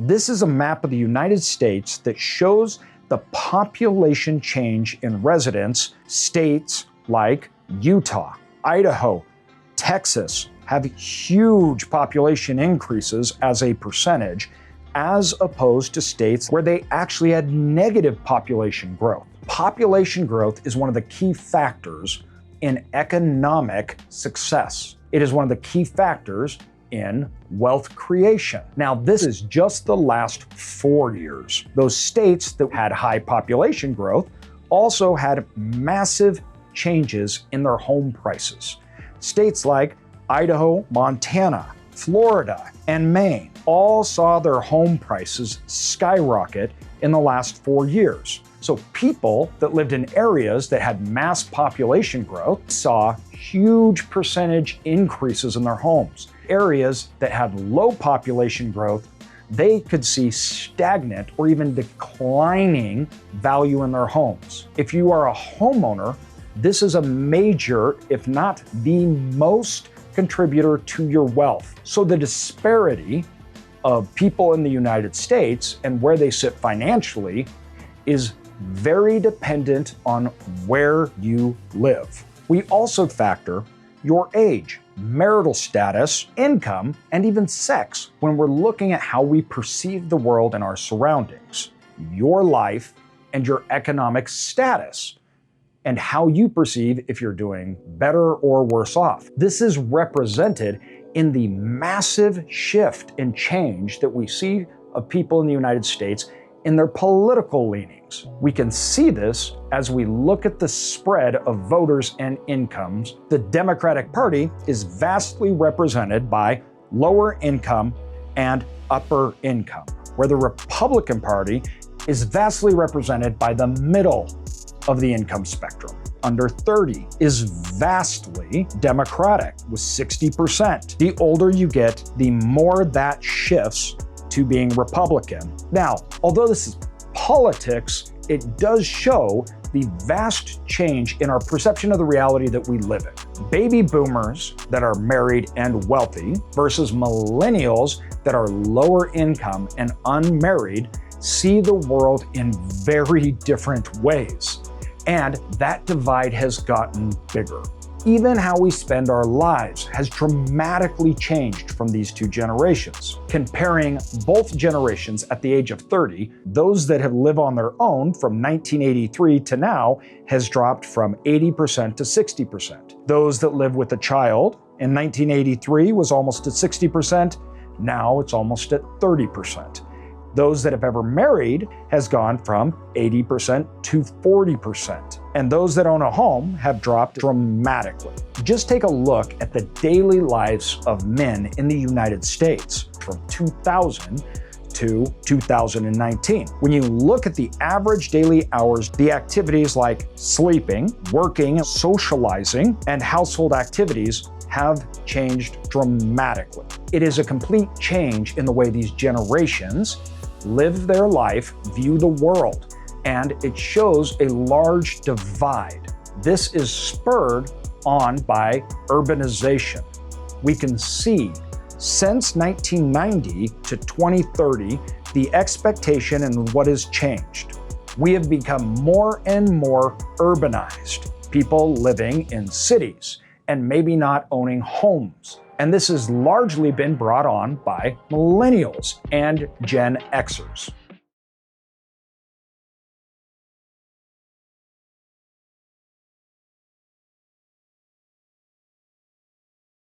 This is a map of the United States that shows the population change in residents. States like Utah, Idaho, Texas have huge population increases as a percentage, as opposed to states where they actually had negative population growth. Population growth is one of the key factors in economic success. It is one of the key factors in wealth creation. Now, this is just the last 4 years. Those states that had high population growth also had massive changes in their home prices. States like Idaho, Montana, Florida, and Maine all saw their home prices skyrocket in the last 4 years. So people that lived in areas that had mass population growth saw huge percentage increases in their homes. Areas that had low population growth, they could see stagnant or even declining value in their homes. If you are a homeowner, this is a major, if not the most contributor to your wealth. So the disparity of people in the United States and where they sit financially is very dependent on where you live. We also factor your age, marital status, income, and even sex when we're looking at how we perceive the world and our surroundings, your life, and your economic status, and how you perceive if you're doing better or worse off. This is represented in the massive shift and change that we see of people in the United States in their political leanings. We can see this as we look at the spread of voters and incomes. The Democratic Party is vastly represented by lower income and upper income, where the Republican Party is vastly represented by the middle of the income spectrum. Under 30 is vastly Democratic with 60%. The older you get, the more that shifts to being Republican. Now, although this is politics, it does show the vast change in our perception of the reality that we live in. Baby boomers that are married and wealthy versus millennials that are lower income and unmarried see the world in very different ways. And that divide has gotten bigger. Even how we spend our lives has dramatically changed from these two generations. Comparing both generations at the age of 30, those that have lived on their own from 1983 to now has dropped from 80% to 60%. Those that live with a child in 1983 was almost at 60%, now it's almost at 30%. Those that have ever married has gone from 80% to 40%. And those that own a home have dropped dramatically. Just take a look at the daily lives of men in the United States from 2000 to 2019. When you look at the average daily hours, the activities like sleeping, working, socializing, and household activities have changed dramatically. It is a complete change in the way these generations live their life, view the world, and it shows a large divide. This is spurred on by urbanization. We can see since 1990 to 2030, the expectation and what has changed. We have become more and more urbanized, people living in cities and maybe not owning homes. And this has largely been brought on by millennials and Gen Xers.